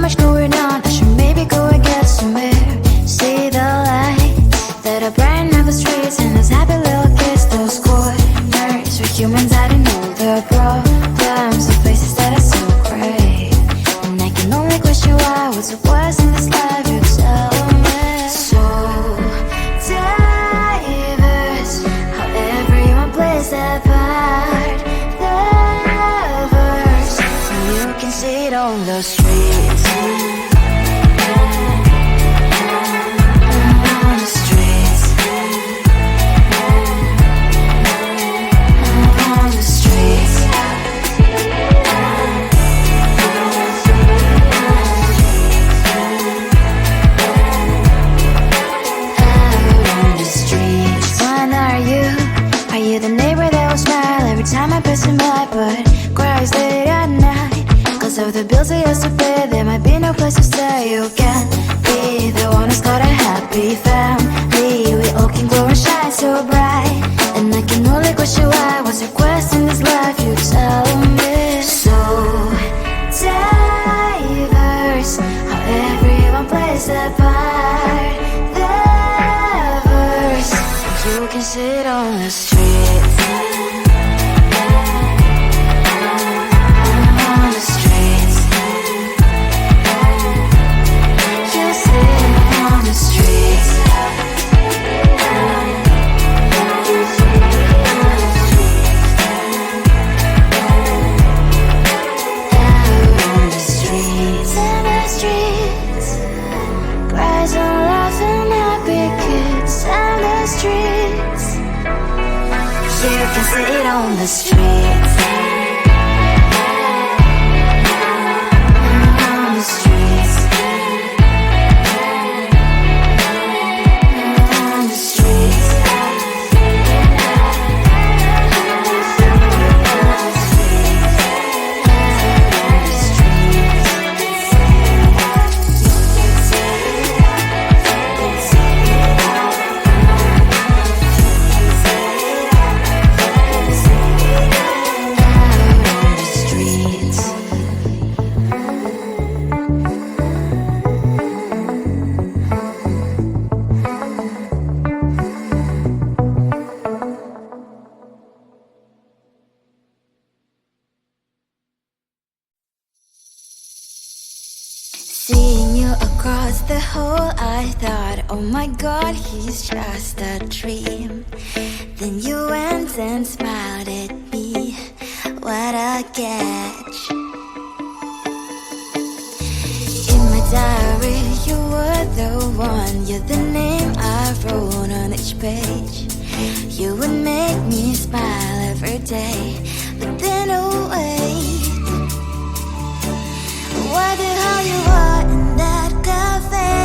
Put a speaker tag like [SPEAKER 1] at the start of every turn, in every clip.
[SPEAKER 1] much going on, I should maybe go and get somewhere. See the lights that are brighten up the streets, and those happy little kids, those corners where humans hiding all their problems, the places that are so great. And I can only question why, what's the worst in this life, you tell me. So diverse, how everyone plays their part. The verse, and you can see it on the streets. On the streets. On the streets. On the streets. When are you? Are you the neighbor that will smile every time I pass him by, but cries late at night? Cause of the bills I used to pay, there might be no place to stay. You can be the one who's got a happy family. We all can glow and shine so bright. And I can only question why, what's your quest in this life, you tell me. So diverse, how everyone plays their part. The verse, you can sit on the streets. On the streets. You sit on the streets. On the streets. In the streets. Cries and laughing happy kids. On the streets. You can sit on the streets. On the streets. On the streets. Seeing you across the hall, I thought, oh my god, he's just a dream. Then you went and smiled at me. What a catch. In my diary, you were the one. You're the name I wrote on each page. You would make me smile every day. But then wait, what the hell you are in that cafe,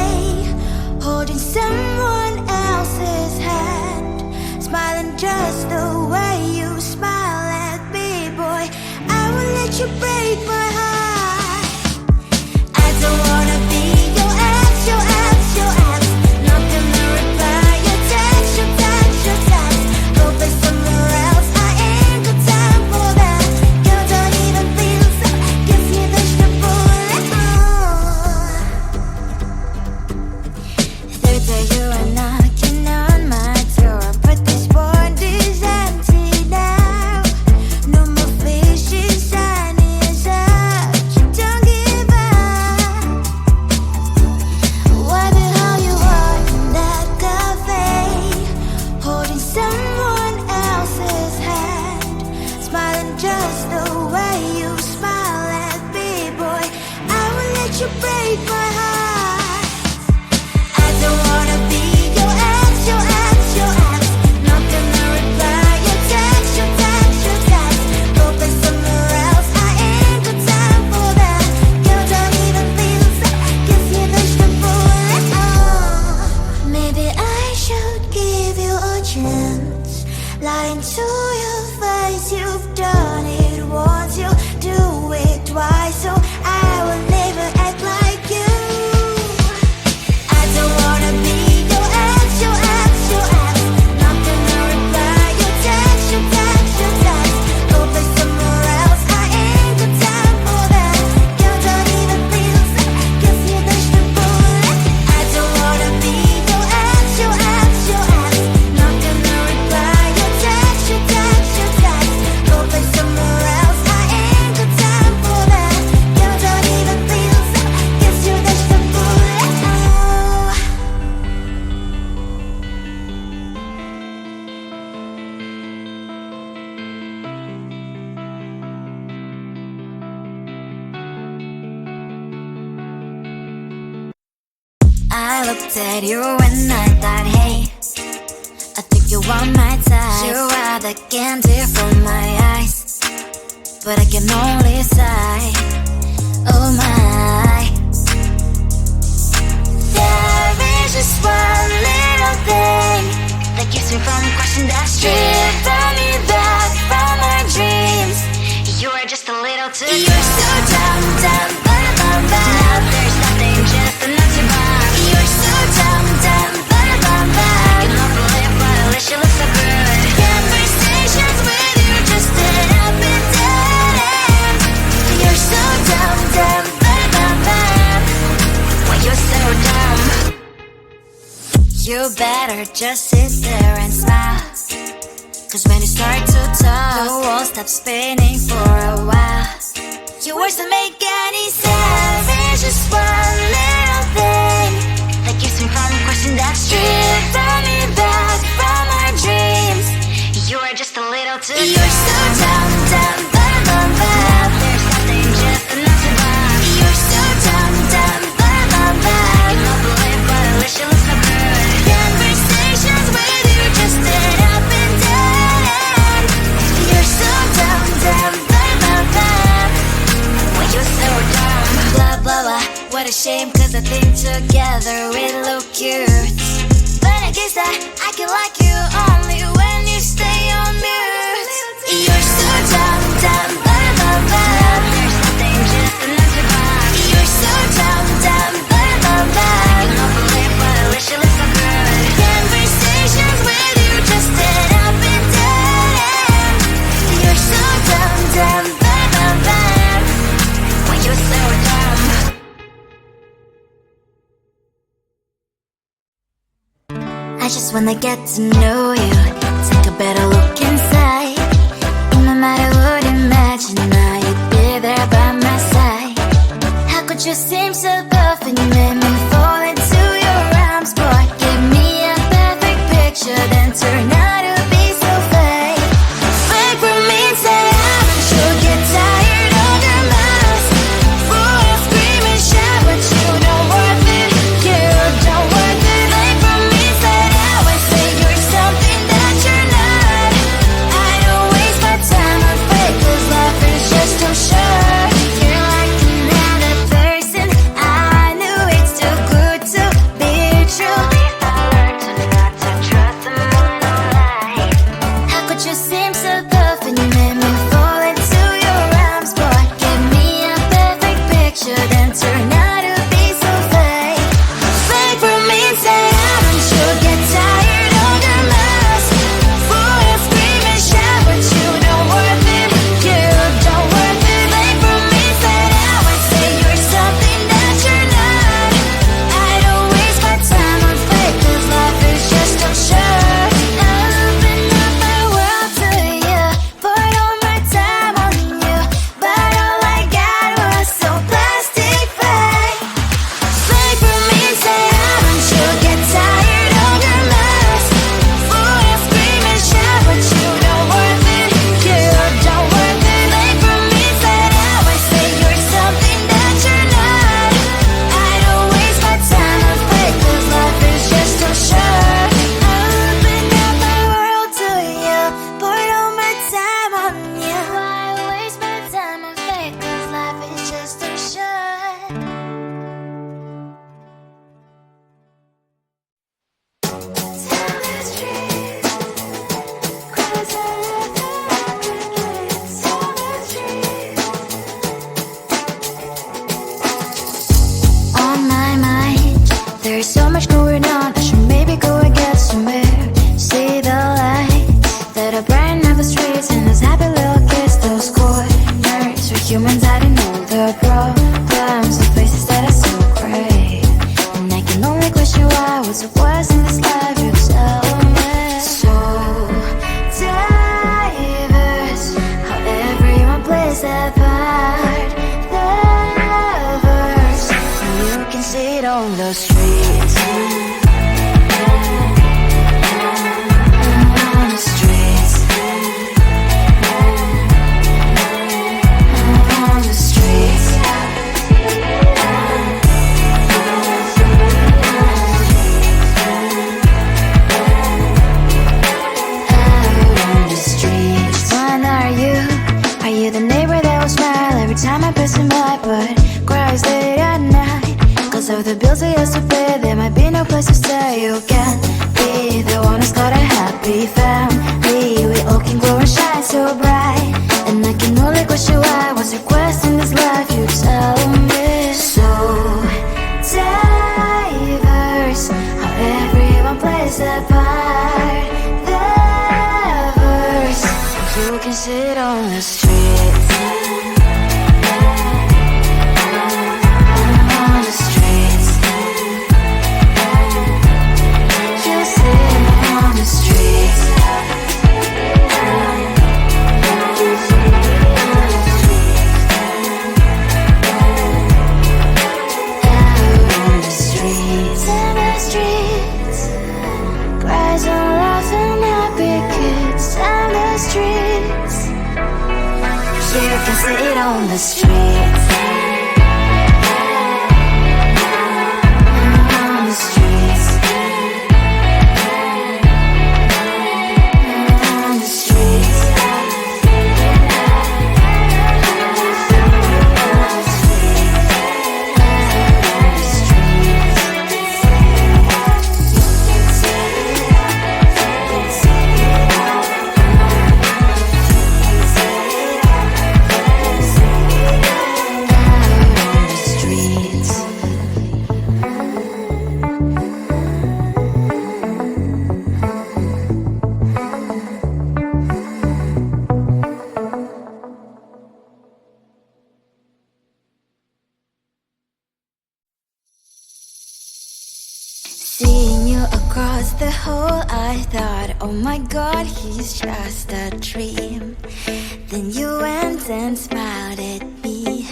[SPEAKER 1] holding someone else's hand, smiling just the way you smile at me, boy. I will let you break my heart. I don't wanna be your ex, your ex, your ex. Not gonna reply your text, your text, your text. Go play somewhere else, I ain't got time for that. Girl, don't even feel so, give me the bullet. Third day you are knocking on my door, but this board is empty now. No more fishes, sun is up. You don't give up. What the hell you are in that cafe, holding someone else's hand, smiling just the way you smile at me, boy. I will let you break my heart. I don't wanna be your ex, your ex, your ex. Not gonna reply your text, your text, your text. Go play somewhere else, I ain't got time for that. Girl, don't even feel so, give me the bullet. Maybe I should give you a chance. Lying to your face, you've done it once, you do it twice, so I will never act like you. I don't wanna be your ex, your ex, your ex. Not gonna reply your text, your text, your text. Go play somewhere else, I ain't got time for that. Girl, don't even feel so, at you and I thought, hey, I think you are my type. You are the candy from my eyes, but I can only sigh, oh my. There is just one little thing that keeps me from crossing that street. Bring me back from my dreams. You are just a little too good. You're so dumb, dumb, ba-da-bum-bum. Now there's nothing, just enough to bomb. You're so dumb, dumb, ba-da-bum-bum. You don't believe, but at least you look so good. Conversations with you just end up in dead end. You're so dumb, dumb, ba-da-bum-bum. Why you're so dumb? You better just sit there and smile, 'cause when you start to talk, the world stops spinning for a while. Your words don't make any sense. There's just one little thing that keeps me from crossing that street. Bring me back from our dreams. You are just a little too good. You're so dumb, dumb, ba-da-bum-bum. There's nothing, just enough to bomb. You're so dumb, dumb, ba-da-bum-bum. You don't believe, but at least you look so good. Conversations with you just end up in dead end. You're so dumb, dumb, ba-da-bum-bum. Why you're so dumb? Blah, blah, blah. What a shame, 'cause I think together we look cute. But I guess that I can like you only when you stay on mute. You're so dumb, dumb, ba-da-bum-bum. There's nothing, just enough to bomb. You're so dumb, dumb, ba-da-bum-bum. You don't believe, but at least you look so good. Conversations with you just end up in dead end. You're so dumb, dumb, ba-da-bum-bum. Why you're so dumb? I just wanna get to know you, take a better look inside. No matter what, imagine now you'd be there by my side. How could you seem so perfect? You made me fall into your arms, boy. Give me a perfect picture, then turn out to be so fake. Fake for me, say you'll get tired of your mouth. Full of scream and shout, but you don't worth it. You don't worth it. Fake for me, say I say you're something that you're not. I don't waste my time on fake, 'cause life is just too short. You're like another person. I knew it's too good to be true. At least I learned to not to trust someone, no lie. How could you seem so perfect? You made me fall into your arms, boy. Give me a perfect picture, then turn out to be so fake. Fake for me, say you'll get tired of your mask. Full of scream and shout, but you don't worth it. You don't worth it. Fake for me, say you're something that you're not. I don't waste my time on fake, 'cause life is just too short. Open up my world to you, put all my time on you, but all I got was so plastic fake. Fake for me, say you'll get tired of your mask. Full of scream and shout, but you don't worth it. You don't worth it. Fake for me, say you're something that you're not. I don't waste my time on fake, 'cause life is just too short. Open up my world to you, put all my time on you. Why waste my time on fake, 'cause life is just too short. Tell the truth, 'cause I love the crickets. Tell the truth. On my mind, there's so much going on. I should maybe go and get some air. See the light that are brighten up the streets, and those happy little kids, those corners where humans hiding all the problems, the places that are so great. And I can only question why what's the worst in this life. You tell me. So diverse, how everyone plays their part. Lovers, you can see it on the streets. On the streets. On the streets. like what you are. What's your quest in this life? You tell me. So diverse, how everyone plays their part. Diverse, you can sit on the streets. On the streets, you sit on the streets. You can sit on the streets. On the streets. On the streets. Seeing you across the hall, I thought, oh my god, he's just a dream. Then you went and smiled at me.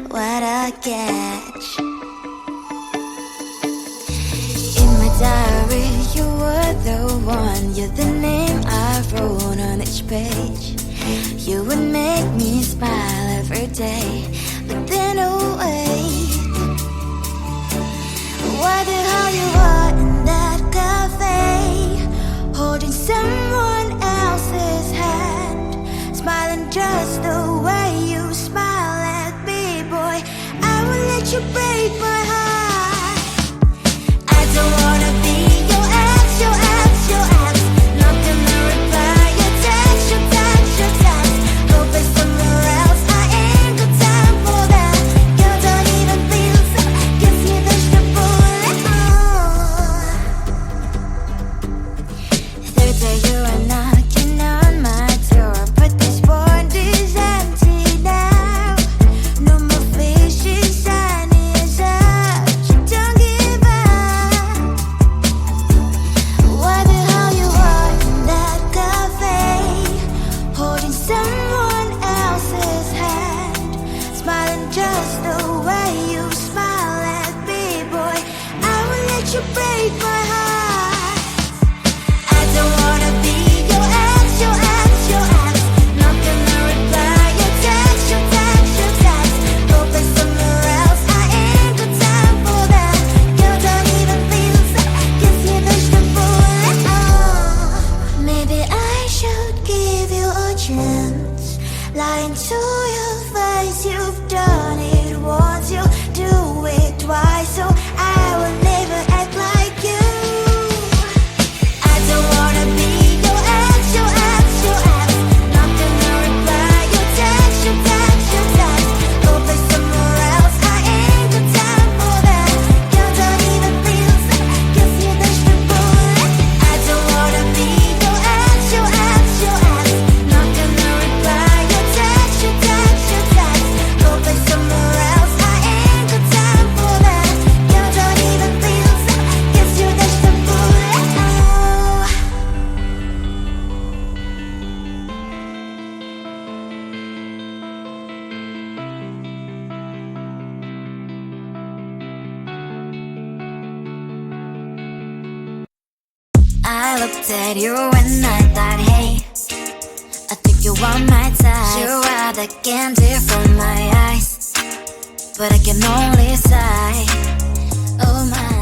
[SPEAKER 1] What a catch. In my diary, you were the one. You're the name I wrote on each page. You would make me smile every day. But then, oh wait, why the hell you are in that cafe, holding someone else's hand, smiling just the way you smile at me, boy. I will let you break my heart. I don't wanna be your ex, your ex, your ex. Not gonna reply your text, your text, your text. Go play somewhere else, I ain't got time for that. You don't even feel so, kiss me vegetable. Third day you are knocking on my door, but this board is empty now. No more fishes, sun is up. You don't give up. Why the hell you are in that cafe, holding someone else's hand, smiling just the way you smile at me, boy. I will let you break my heart. I don't wanna be your ex, your ex, your ex. Not gonna reply your text, your text, your text. Go play somewhere else, I ain't got time for that. You don't even feel so, kiss me vegetable. Maybe I should give you a chance. Lying to your face, you've done it once, you do it twice, so I will never act like you. I don't wanna be your ex, your ex, your ex. Not gonna reply your text, your text, your text. Go play somewhere else, I ain't got time for that. You don't even feel so, kiss me vegetable. I don't wanna be your ex, your ex, your ex. Not gonna reply your text, your text, your text. Go play somewhere else, I ain't got time for that. You don't even feel so, kiss you vegetable. I looked at you and I thought, hey, I think you are my type. You are the candy from my eyes, but I can only sigh. Oh my.